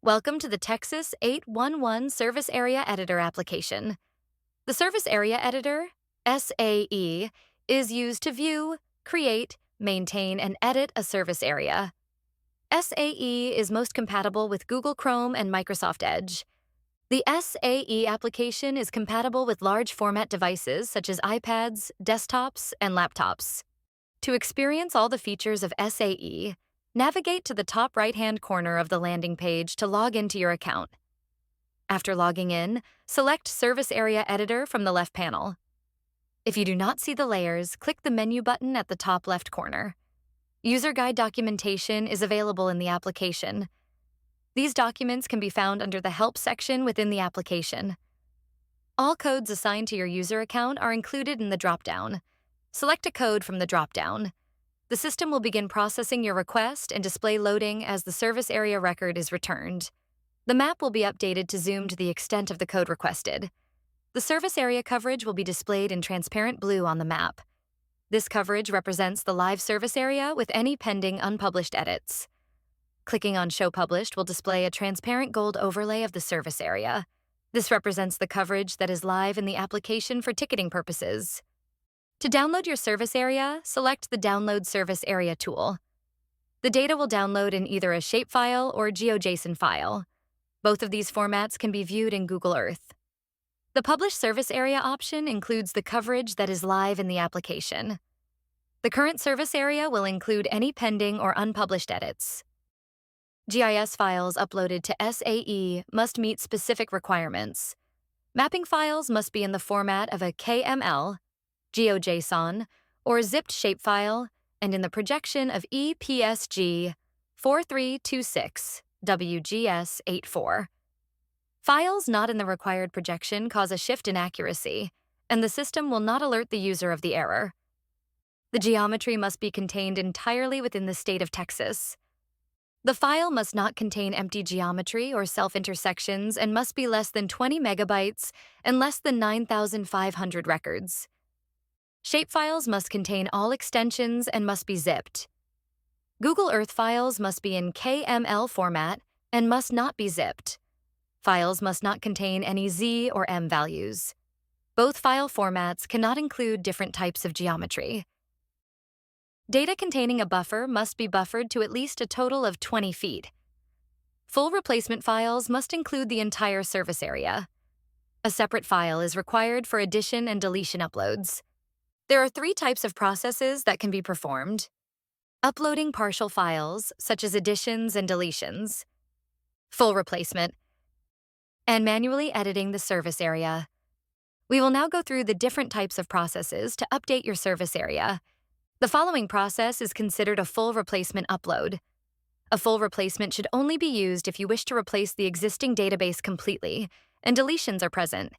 Welcome to the Texas 811 Service Area Editor application. The Service Area Editor, SAE, is used to view, create, maintain, and edit a service area. SAE is most compatible with Google Chrome and Microsoft Edge. The SAE application is compatible with large format devices such as iPads, desktops, and laptops. To experience all the features of SAE, navigate to the top right-hand corner of the landing page to log into your account. After logging in, select Service Area Editor from the left panel. If you do not see the layers, click the menu button at the top left corner. User guide documentation is available in the application. These documents can be found under the Help section within the application. All codes assigned to your user account are included in the dropdown. Select a code from the dropdown. The system will begin processing your request and display loading as the service area record is returned. The map will be updated to zoom to the extent of the code requested. The service area coverage will be displayed in transparent blue on the map. This coverage represents the live service area with any pending unpublished edits. Clicking on Show Published will display a transparent gold overlay of the service area. This represents the coverage that is live in the application for ticketing purposes. To download your service area, select the Download Service Area tool. The data will download in either a shapefile or GeoJSON file. Both of these formats can be viewed in Google Earth. The Publish Service Area option includes the coverage that is live in the application. The current service area will include any pending or unpublished edits. GIS files uploaded to SAE must meet specific requirements. Mapping files must be in the format of a KML, GeoJSON, or zipped shapefile, and in the projection of EPSG 4326 WGS84. Files not in the required projection cause a shift in accuracy, and the system will not alert the user of the error. The geometry must be contained entirely within the state of Texas. The file must not contain empty geometry or self-intersections and must be less than 20 megabytes and less than 9,500 records. Shapefiles must contain all extensions and must be zipped. Google Earth files must be in KML format and must not be zipped. Files must not contain any Z or M values. Both file formats cannot include different types of geometry. Data containing a buffer must be buffered to at least a total of 20 feet. Full replacement files must include the entire service area. A separate file is required for addition and deletion uploads. There are 3 types of processes that can be performed: uploading partial files, such as additions and deletions, full replacement, and manually editing the service area. We will now go through the different types of processes to update your service area. The following process is considered a full replacement upload. A full replacement should only be used if you wish to replace the existing database completely, and deletions are present.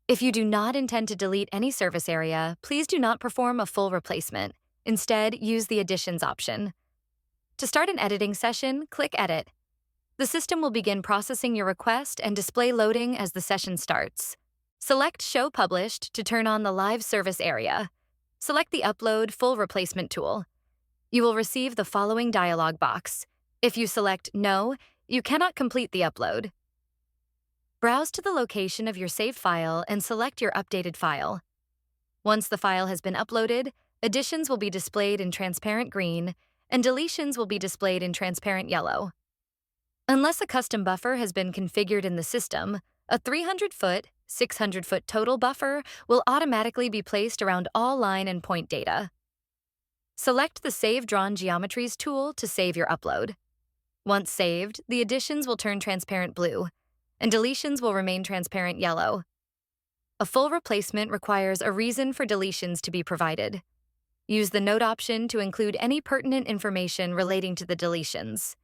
If you do not intend to delete any service area, please do not perform a full replacement. Instead, use the Additions option. To start an editing session, click Edit. The system will begin processing your request and display loading as the session starts. Select Show Published to turn on the live service area. Select the Upload Full Replacement tool. You will receive the following dialog box. If you select No, you cannot complete the upload. Browse to the location of your saved file and select your updated file. Once the file has been uploaded, additions will be displayed in transparent green, and deletions will be displayed in transparent yellow. Unless a custom buffer has been configured in the system, a 300-foot, 600-foot total buffer will automatically be placed around all line and point data. Select the Save Drawn Geometries tool to save your upload. Once saved, the additions will turn transparent blue, and deletions will remain transparent yellow. A full replacement requires a reason for deletions to be provided. Use the Note option to include any pertinent information relating to the deletions.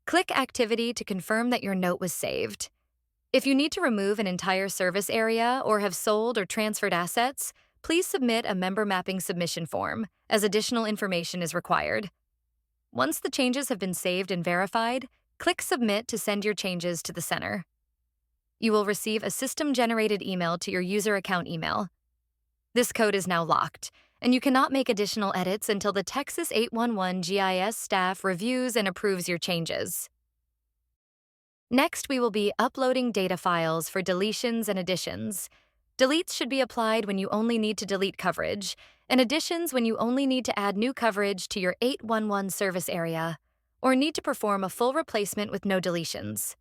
Click Activity to confirm that your note was saved. If you need to remove an entire service area or have sold or transferred assets, please submit a member mapping submission form, as additional information is required. Once the changes have been saved and verified, click Submit to send your changes to the center. You will receive a system-generated email to your user account email. This code is now locked, and you cannot make additional edits until the Texas 811 GIS staff reviews and approves your changes. Next, we will be uploading data files for deletions and additions. Deletes should be applied when you only need to delete coverage, and additions when you only need to add new coverage to your 811 service area, or need to perform a full replacement with no deletions.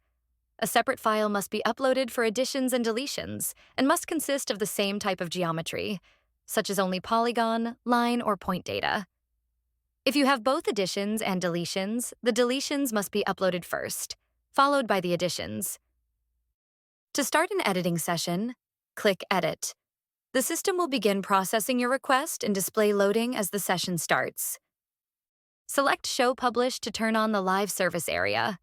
A separate file must be uploaded for additions and deletions, and must consist of the same type of geometry, such as only polygon, line, or point data. If you have both additions and deletions, the deletions must be uploaded first, followed by the additions. To start an editing session, click Edit. The system will begin processing your request and display loading as the session starts. Select Show Publish to turn on the live service area.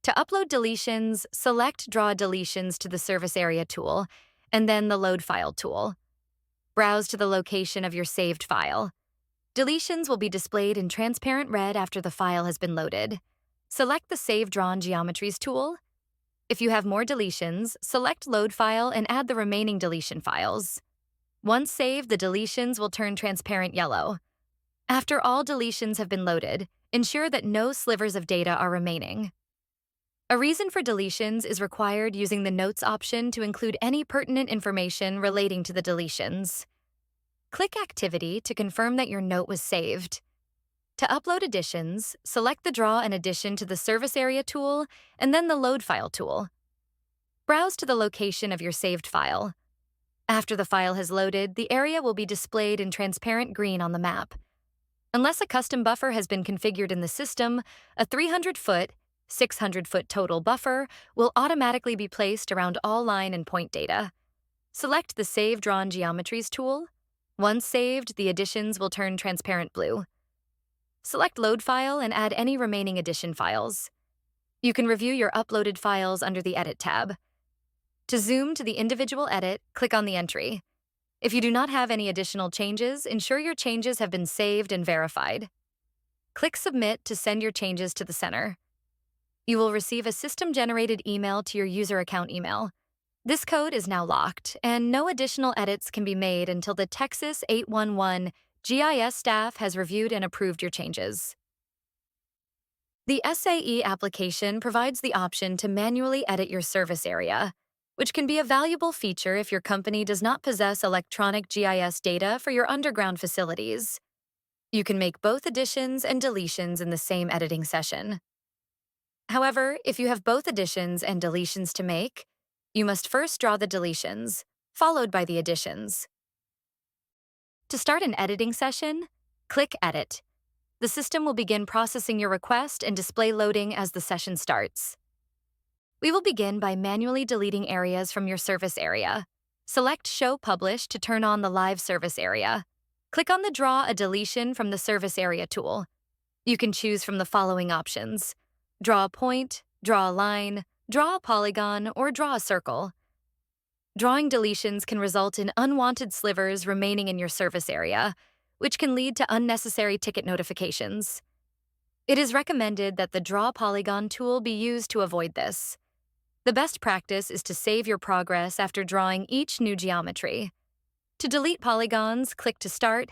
To upload deletions, select Draw Deletions to the Service Area tool, and then the Load File tool. Browse to the location of your saved file. Deletions will be displayed in transparent red after the file has been loaded. Select the Save Drawn Geometries tool. If you have more deletions, select Load File and add the remaining deletion files. Once saved, the deletions will turn transparent yellow. After all deletions have been loaded, ensure that no slivers of data are remaining. A reason for deletions is required using the Notes option to include any pertinent information relating to the deletions. Click Activity to confirm that your note was saved. To upload additions, select the Draw an Addition to the Service Area tool and then the Load File tool. Browse to the location of your saved file. After the file has loaded, the area will be displayed in transparent green on the map. Unless a custom buffer has been configured in the system, a 300-foot, 600-foot total buffer will automatically be placed around all line and point data. Select the Save Drawn Geometries tool. Once saved, the additions will turn transparent blue. Select Load File and add any remaining addition files. You can review your uploaded files under the Edit tab. To zoom to the individual edit, click on the entry. If you do not have any additional changes, ensure your changes have been saved and verified. Click Submit to send your changes to the center. You will receive a system-generated email to your user account email. This code is now locked, and no additional edits can be made until the Texas811 GIS staff has reviewed and approved your changes. The SAE application provides the option to manually edit your service area, which can be a valuable feature if your company does not possess electronic GIS data for your underground facilities. You can make both additions and deletions in the same editing session. However, if you have both additions and deletions to make, you must first draw the deletions, followed by the additions. To start an editing session, click Edit. The system will begin processing your request and display loading as the session starts. We will begin by manually deleting areas from your service area. Select Show Publish to turn on the live service area. Click on the Draw a Deletion from the Service Area tool. You can choose from the following options: draw a point, draw a line, draw a polygon, or draw a circle. Drawing deletions can result in unwanted slivers remaining in your service area, which can lead to unnecessary ticket notifications. It is recommended that the Draw Polygon tool be used to avoid this. The best practice is to save your progress after drawing each new geometry. To delete polygons, click to Start,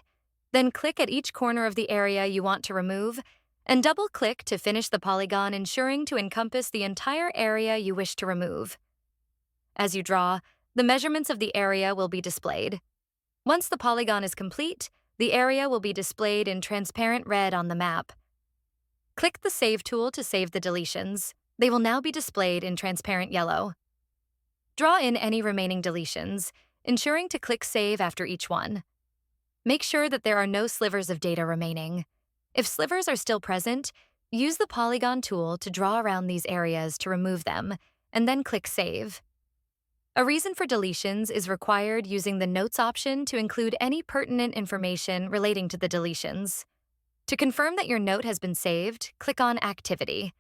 then click at each corner of the area you want to remove, and double-click to finish the polygon, ensuring to encompass the entire area you wish to remove. As you draw, the measurements of the area will be displayed. Once the polygon is complete, the area will be displayed in transparent red on the map. Click the Save tool to save the deletions. They will now be displayed in transparent yellow. Draw in any remaining deletions, ensuring to click Save after each one. Make sure that there are no slivers of data remaining. If slivers are still present, use the Polygon tool to draw around these areas to remove them, and then click Save. A reason for deletions is required using the Notes option to include any pertinent information relating to the deletions. To confirm that your note has been saved, click on Activity.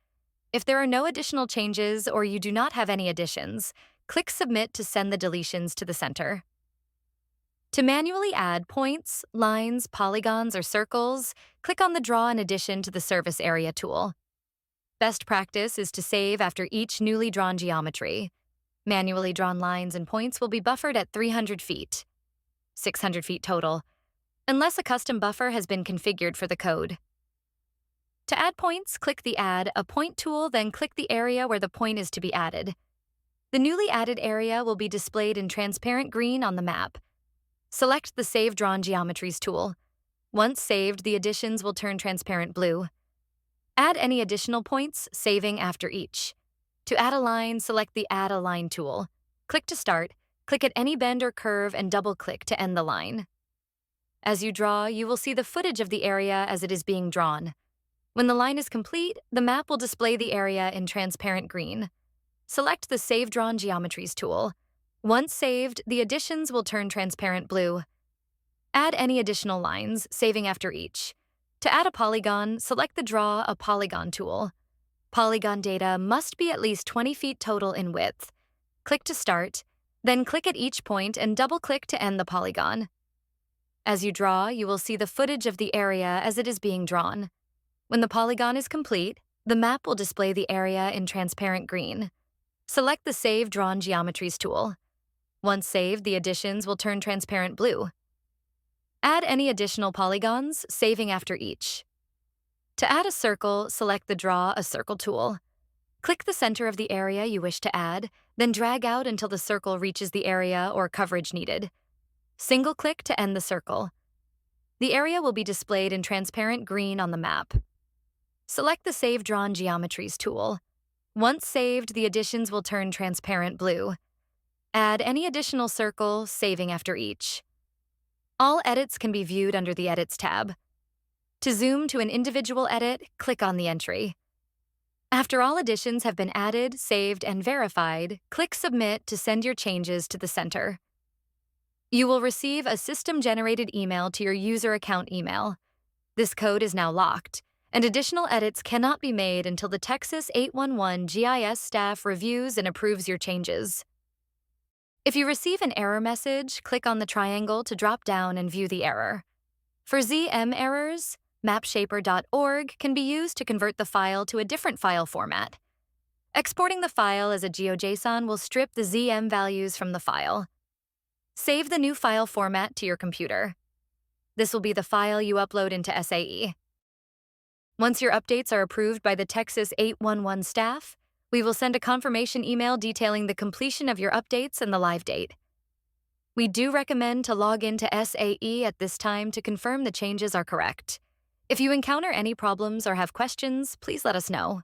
If there are no additional changes or you do not have any additions, click Submit to send the deletions to the center. To manually add points, lines, polygons, or circles, click on the Draw an Addition to the Service Area tool. Best practice is to save after each newly drawn geometry. Manually drawn lines and points will be buffered at 300 feet, 600 feet total, unless a custom buffer has been configured for the code. To add points, click the Add a Point tool, then click the area where the point is to be added. The newly added area will be displayed in transparent green on the map. Select the Save Drawn Geometries tool. Once saved, the additions will turn transparent blue. Add any additional points, saving after each. To add a line, select the Add a Line tool. Click to start, click at any bend or curve, and double-click to end the line. As you draw, you will see the footage of the area as it is being drawn. When the line is complete, the map will display the area in transparent green. Select the Save Drawn Geometries tool. Once saved, the additions will turn transparent blue. Add any additional lines, saving after each. To add a polygon, select the Draw a Polygon tool. Polygon data must be at least 20 feet total in width. Click to start, then click at each point and double-click to end the polygon. As you draw, you will see the footage of the area as it is being drawn. When the polygon is complete, the map will display the area in transparent green. Select the Save Drawn Geometries tool. Once saved, the additions will turn transparent blue. Add any additional polygons, saving after each. To add a circle, select the Draw a Circle tool. Click the center of the area you wish to add, then drag out until the circle reaches the area or coverage needed. Single-click to end the circle. The area will be displayed in transparent green on the map. Select the Save Drawn Geometries tool. Once saved, the additions will turn transparent blue. Add any additional circle, saving after each. All edits can be viewed under the Edits tab. To zoom to an individual edit, click on the entry. After all additions have been added, saved, and verified, click Submit to send your changes to the center. You will receive a system-generated email to your user account email. This code is now locked, and additional edits cannot be made until the Texas811 GIS staff reviews and approves your changes. If you receive an error message, click on the triangle to drop down and view the error. For ZM errors, mapshaper.org can be used to convert the file to a different file format. Exporting the file as a GeoJSON will strip the ZM values from the file. Save the new file format to your computer. This will be the file you upload into SAE. Once your updates are approved by the Texas811 staff, we will send a confirmation email detailing the completion of your updates and the live date. We do recommend to log into SAE at this time to confirm the changes are correct. If you encounter any problems or have questions, please let us know.